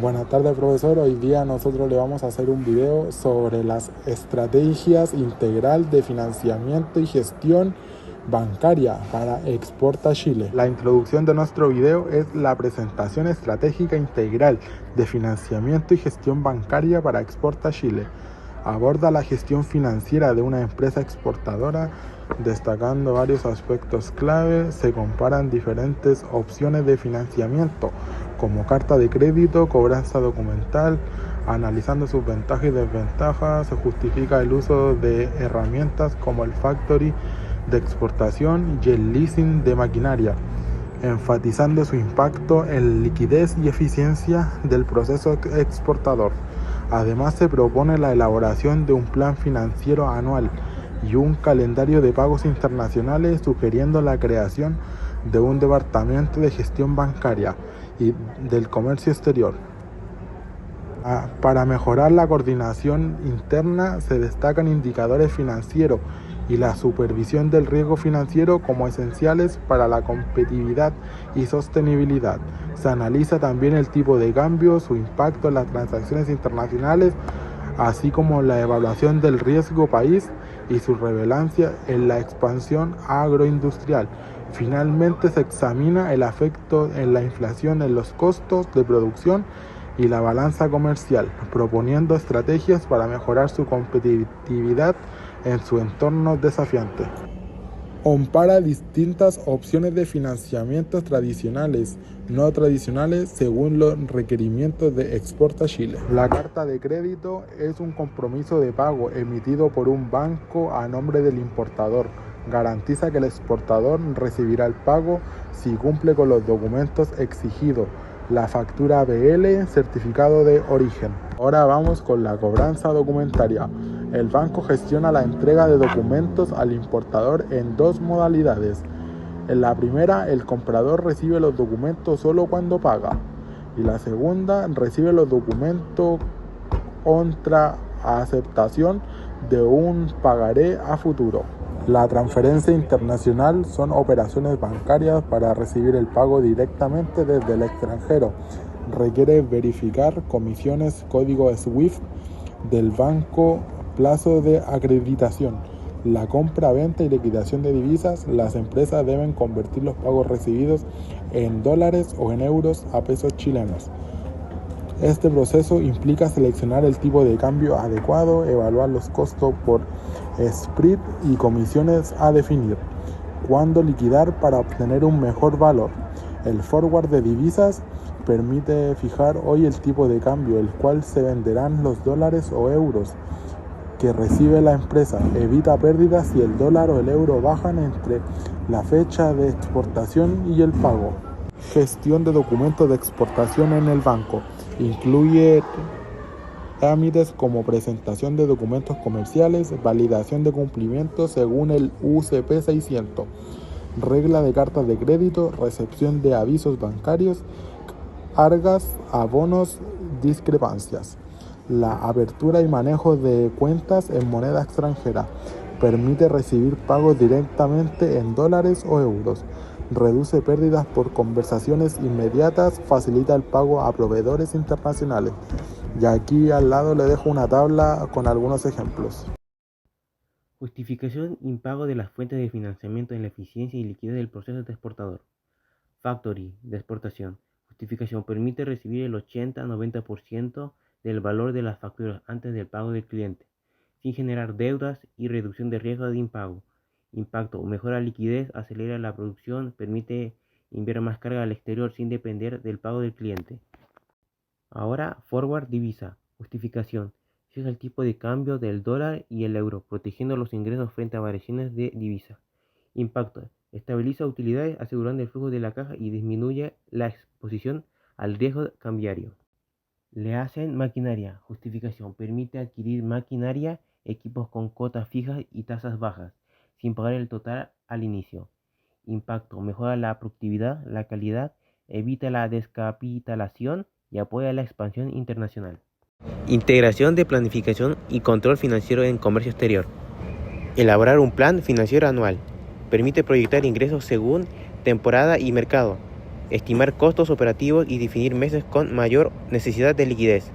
Buenas tardes, profesor. Hoy día nosotros le vamos a hacer un video sobre las estrategias integral de financiamiento y gestión bancaria para Exporta Chile. La introducción de nuestro video es la presentación estratégica integral de financiamiento y gestión bancaria para Exporta Chile. Aborda la gestión financiera de una empresa exportadora, destacando varios aspectos clave. Se comparan diferentes opciones de financiamiento, como carta de crédito, cobranza documental, analizando sus ventajas y desventajas. Se justifica el uso de herramientas como el factory de exportación y el leasing de maquinaria, enfatizando su impacto en liquidez y eficiencia del proceso exportador. Además, se propone la elaboración de un plan financiero anual y un calendario de pagos internacionales, sugiriendo la creación de un departamento de gestión bancaria y del comercio exterior. Para mejorar la coordinación interna, se destacan indicadores financieros y la supervisión del riesgo financiero como esenciales para la competitividad y sostenibilidad. Se analiza también el tipo de cambio, su impacto en las transacciones internacionales, así como la evaluación del riesgo país y su relevancia en la expansión agroindustrial. Finalmente, se examina el efecto en la inflación en los costos de producción y la balanza comercial, proponiendo estrategias para mejorar su competitividad en su entorno desafiante. Compara distintas opciones de financiamientos tradicionales, no tradicionales, según los requerimientos de Exporta Chile. La carta de crédito es un compromiso de pago emitido por un banco a nombre del importador. Garantiza que el exportador recibirá el pago si cumple con los documentos exigidos. La factura BL, certificado de origen. Ahora vamos con la cobranza documentaria. El banco gestiona la entrega de documentos al importador en dos modalidades. En la primera, el comprador recibe los documentos solo cuando paga. Y la segunda, recibe los documentos contra aceptación de un pagaré a futuro. La transferencia internacional son operaciones bancarias para recibir el pago directamente desde el extranjero. Requiere verificar comisiones, código SWIFT del banco, plazo de acreditación. La compra, venta y liquidación de divisas. Las empresas deben convertir los pagos recibidos en dólares o en euros a pesos chilenos. Este proceso implica seleccionar el tipo de cambio adecuado, evaluar los costos por spread y comisiones a definir, cuándo liquidar para obtener un mejor valor. El forward de divisas permite fijar hoy el tipo de cambio, el cual se venderán los dólares o euros que recibe la empresa. Evita pérdidas si el dólar o el euro bajan entre la fecha de exportación y el pago. Gestión de documentos de exportación en el banco. Incluye trámites como presentación de documentos comerciales, validación de cumplimiento según el UCP 600, regla de cartas de crédito, recepción de avisos bancarios, cargas, abonos, discrepancias. La apertura y manejo de cuentas en moneda extranjera permite recibir pagos directamente en dólares o euros. Reduce pérdidas por conversaciones inmediatas, facilita el pago a proveedores internacionales. Y aquí al lado le dejo una tabla con algunos ejemplos. Justificación y pago de las fuentes de financiamiento en la eficiencia y liquidez del proceso de exportador. Factory de exportación. Justificación permite recibir el 80-90% del valor de las facturas antes del pago del cliente, sin generar deudas y reducción de riesgo de impago. Impacto: mejora la liquidez, acelera la producción, permite enviar más carga al exterior sin depender del pago del cliente. Ahora, forward divisa. Justificación: fija el tipo de cambio del dólar y el euro, protegiendo los ingresos frente a variaciones de divisa. Impacto: estabiliza utilidades asegurando el flujo de la caja y disminuye la exposición al riesgo cambiario. Le hacen maquinaria. Justificación: permite adquirir maquinaria, equipos con cuotas fijas y tasas bajas, sin pagar el total al inicio. Impacto: mejora la productividad, la calidad, evita la descapitalización y apoya la expansión internacional. Integración de planificación y control financiero en comercio exterior. Elaborar un plan financiero anual. Permite proyectar ingresos según temporada y mercado. estimar costos operativos y definir meses con mayor necesidad de liquidez.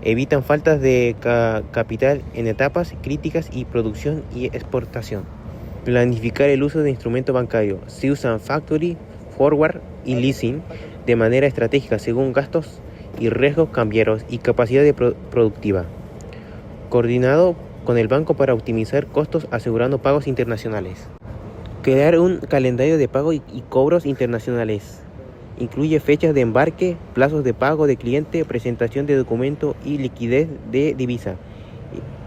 Evitan faltas de capital en etapas críticas y producción y exportación. Planificar el uso de instrumentos bancarios. Se usan factory, forward y leasing de manera estratégica según gastos y riesgos cambiarios y capacidad productiva. Coordinado con el banco para optimizar costos asegurando pagos internacionales. Crear un calendario de pago y cobros internacionales. Incluye fechas de embarque, plazos de pago de cliente, presentación de documento y liquidez de divisa.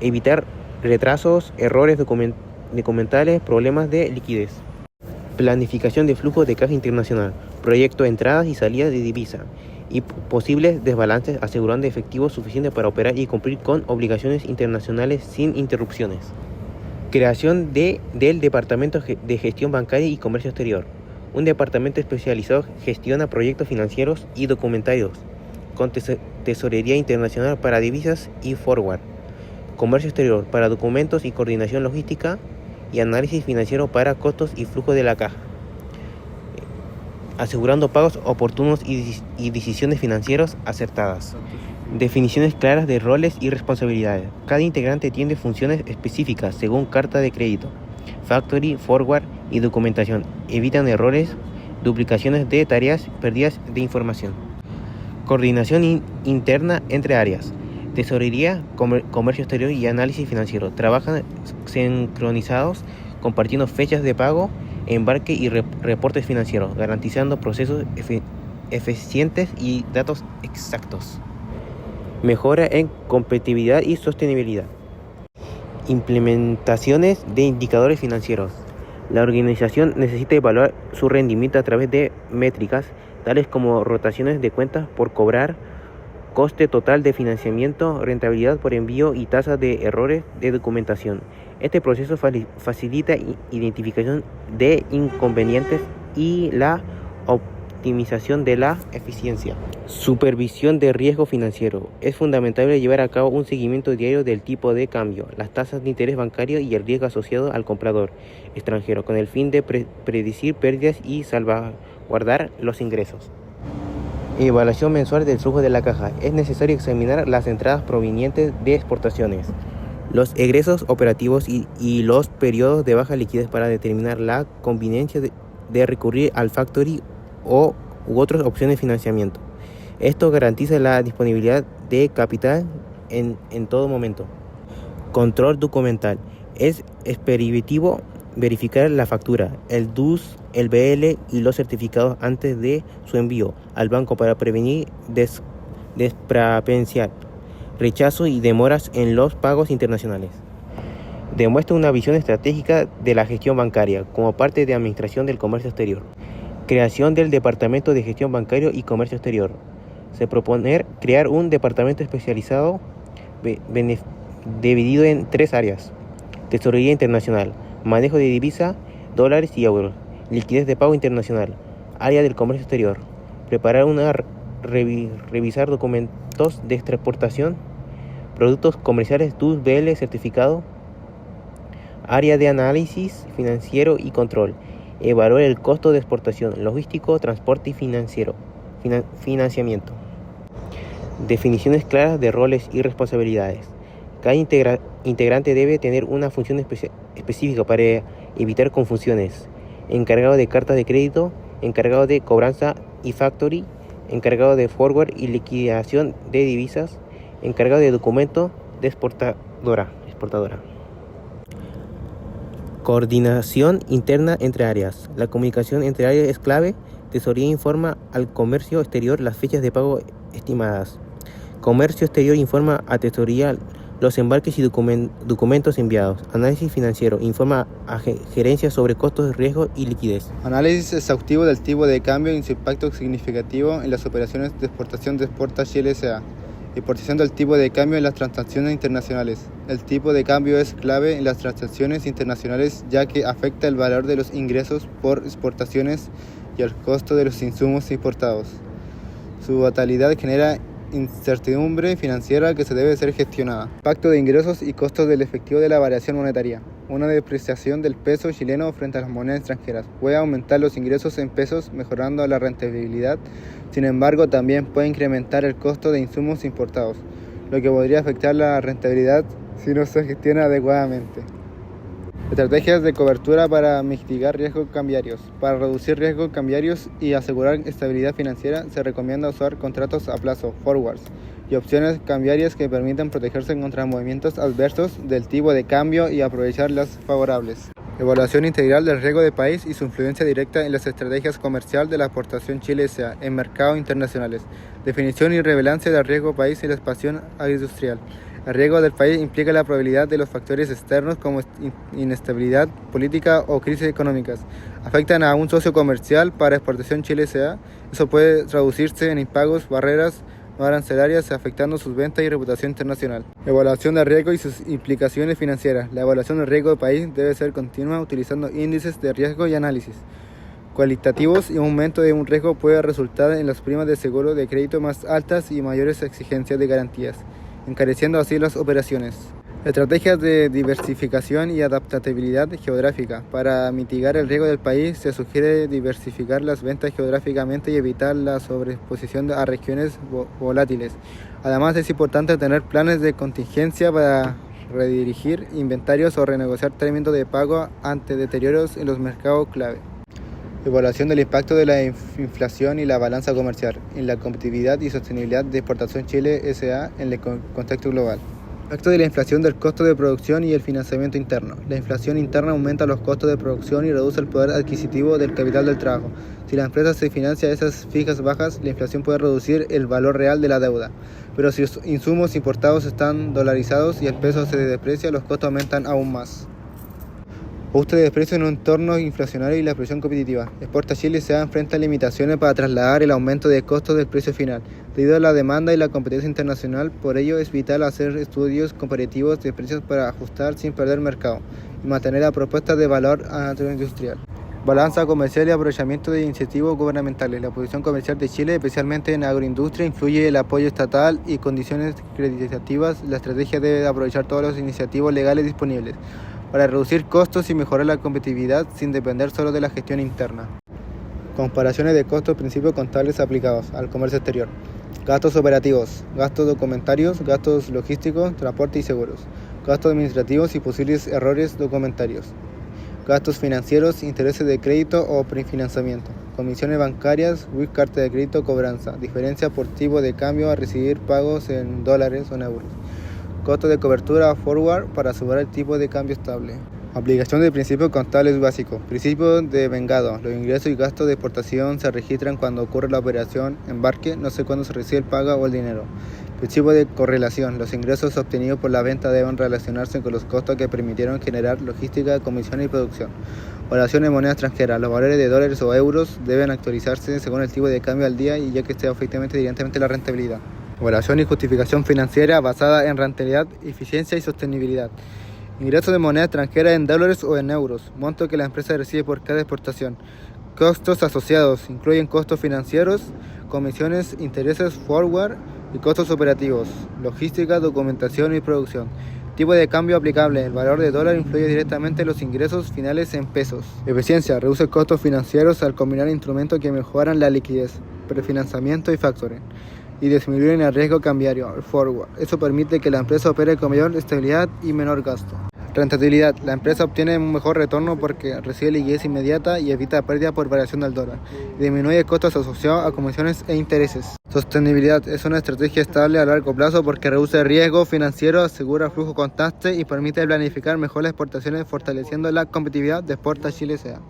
Evitar retrasos, errores documentales, problemas de liquidez. Planificación de flujo de caja internacional. Proyecto de entradas y salidas de divisa y posibles desbalances, asegurando efectivo suficiente para operar y cumplir con obligaciones internacionales sin interrupciones. Creación del Departamento de Gestión Bancaria y Comercio Exterior. Un departamento especializado gestiona proyectos financieros y documentarios con tesorería internacional para divisas y forward, comercio exterior para documentos y coordinación logística y análisis financiero para costos y flujo de la caja, asegurando pagos oportunos y decisiones financieras acertadas. Definiciones claras de roles y responsabilidades. Cada integrante tiene funciones específicas según carta de crédito. Factory, forward y documentación. Evitan errores, duplicaciones de tareas, pérdidas de información. Coordinación interna entre áreas. Tesorería, comercio exterior y análisis financiero. Trabajan sincronizados, compartiendo fechas de pago, embarque y reportes financieros, garantizando procesos eficientes y datos exactos. Mejora en competitividad y sostenibilidad. Implementaciones de indicadores financieros. La organización necesita evaluar su rendimiento a través de métricas tales como rotaciones de cuentas por cobrar, coste total de financiamiento, rentabilidad por envío y tasa de errores de documentación. Este proceso facilita identificación de inconvenientes y la optimización de la eficiencia. Supervisión de riesgo financiero. Es fundamental llevar a cabo un seguimiento diario del tipo de cambio, las tasas de interés bancario y el riesgo asociado al comprador extranjero, con el fin de predecir pérdidas y salvaguardar los ingresos. Evaluación mensual del flujo de la caja. Es necesario examinar las entradas provenientes de exportaciones, los egresos operativos y los periodos de baja liquidez para determinar la conveniencia de recurrir al factory u otras opciones de financiamiento. Esto garantiza la disponibilidad de capital en todo momento. Control documental. Es expeditivo verificar la factura, el DUS, el BL y los certificados antes de su envío al banco para prevenir discrepancias, rechazo y demoras en los pagos internacionales. Demuestra una visión estratégica de la gestión bancaria como parte de Administración del Comercio Exterior. Creación del Departamento de Gestión Bancario y Comercio Exterior. Se propone crear un departamento especializado dividido en 3 áreas. Tesorería internacional, manejo de divisa, dólares y euros, liquidez de pago internacional, área del comercio exterior, preparar revisar documentos de exportación, productos comerciales, DUS, BL, certificado, área de análisis financiero y control, evaluar el costo de exportación, logístico, transporte y financiamiento. Definiciones claras de roles y responsabilidades. Cada integrante debe tener una función específica para evitar confusiones. Encargado de cartas de crédito, encargado de cobranza y factory, encargado de forward y liquidación de divisas, encargado de documento de exportadora. Coordinación interna entre áreas. La comunicación entre áreas es clave. Tesorería informa al comercio exterior las fechas de pago estimadas. Comercio exterior informa a tesorería los embarques y documentos enviados. Análisis financiero informa a gerencia sobre costos, riesgos y liquidez. Análisis exhaustivo del tipo de cambio y su impacto significativo en las operaciones de exportación de Exportage S.A. Importación del tipo de cambio en las transacciones internacionales. El tipo de cambio es clave en las transacciones internacionales ya que afecta el valor de los ingresos por exportaciones y el costo de los insumos importados. Su volatilidad genera incertidumbre financiera que se debe ser gestionada. Impacto de ingresos y costos del efectivo de la variación monetaria. Una depreciación del peso chileno frente a las monedas extranjeras puede aumentar los ingresos en pesos, mejorando la rentabilidad. Sin embargo, también puede incrementar el costo de insumos importados, lo que podría afectar la rentabilidad si no se gestiona adecuadamente. Estrategias de cobertura para mitigar riesgos cambiarios. Para reducir riesgos cambiarios y asegurar estabilidad financiera, se recomienda usar contratos a plazo, forwards, y opciones cambiarias que permitan protegerse contra movimientos adversos del tipo de cambio y aprovechar las favorables. Evaluación integral del riesgo del país y su influencia directa en las estrategias comerciales de la exportación Chile S.A. en mercados internacionales. Definición y relevancia del riesgo país y la expansión agroindustrial. El riesgo del país implica la probabilidad de los factores externos como inestabilidad política o crisis económicas afectan a un socio comercial para exportación Chile S.A. Eso puede traducirse en impagos, barreras no arancelarias, afectando sus ventas y reputación internacional. Evaluación de riesgo y sus implicaciones financieras. La evaluación del riesgo del país debe ser continua utilizando índices de riesgo y análisis cualitativos, y un aumento de un riesgo puede resultar en las primas de seguro de crédito más altas y mayores exigencias de garantías, encareciendo así las operaciones. Estrategias de diversificación y adaptabilidad geográfica. Para mitigar el riesgo del país, se sugiere diversificar las ventas geográficamente y evitar la sobreexposición a regiones volátiles. Además, es importante tener planes de contingencia para redirigir inventarios o renegociar términos de pago ante deterioros en los mercados clave. Evaluación del impacto de la inflación y la balanza comercial en la competitividad y sostenibilidad de exportación Chile S.A. en el contexto global. Impacto de la inflación del costo de producción y el financiamiento interno. La inflación interna aumenta los costos de producción y reduce el poder adquisitivo del capital del trabajo. Si la empresa se financia esas fijas bajas, la inflación puede reducir el valor real de la deuda. Pero si los insumos importados están dolarizados y el peso se deprecia, los costos aumentan aún más. Ajuste de precios en un entorno inflacionario y la presión competitiva. Exporta Chile S.A. enfrenta limitaciones para trasladar el aumento de costos del precio final, debido a la demanda y la competencia internacional. Por ello es vital hacer estudios comparativos de precios para ajustar sin perder mercado y mantener la propuesta de valor agroindustrial. Balanza comercial y aprovechamiento de incentivos gubernamentales. La posición comercial de Chile, especialmente en agroindustria, influye el apoyo estatal y condiciones creditativas. La estrategia debe aprovechar todos los incentivos legales disponibles para reducir costos y mejorar la competitividad sin depender solo de la gestión interna. Comparaciones de costos, principios contables aplicados al comercio exterior. Gastos operativos, gastos documentarios, gastos logísticos, transporte y seguros. Gastos administrativos y posibles errores documentarios. Gastos financieros, intereses de crédito o prefinanciamiento. Comisiones bancarias, WIC, carta de crédito, cobranza. Diferencia por tipo de cambio a recibir pagos en dólares o en euros. Costo de cobertura forward para asegurar el tipo de cambio estable. Aplicación de principios contables básicos. Principio de vengado. Los ingresos y gastos de exportación se registran cuando ocurre la operación embarque, no sé cuándo se recibe el pago o el dinero. Principio de correlación. Los ingresos obtenidos por la venta deben relacionarse con los costos que permitieron generar logística, comisión y producción. Evaluación de moneda extranjera. Los valores de dólares o euros deben actualizarse según el tipo de cambio al día y ya que esté efectivamente directamente la rentabilidad. Evaluación y justificación financiera basada en rentabilidad, eficiencia y sostenibilidad. Ingresos de moneda extranjera en dólares o en euros. Monto que la empresa recibe por cada exportación. Costos asociados. Incluyen costos financieros, comisiones, intereses forward y costos operativos. Logística, documentación y producción. Tipo de cambio aplicable. El valor de dólar influye directamente en los ingresos finales en pesos. Eficiencia. Reduce costos financieros al combinar instrumentos que mejoran la liquidez, prefinanciamiento y factoring, y disminuyen el riesgo cambiario, el forward. Eso permite que la empresa opere con mayor estabilidad y menor gasto. Rentabilidad. La empresa obtiene un mejor retorno porque recibe liquidez inmediata y evita pérdida por variación del dólar. Y disminuye costos asociados a comisiones e intereses. Sostenibilidad. Es una estrategia estable a largo plazo porque reduce el riesgo financiero, asegura flujo constante y permite planificar mejor las exportaciones, fortaleciendo la competitividad de Exporta Chile S.A.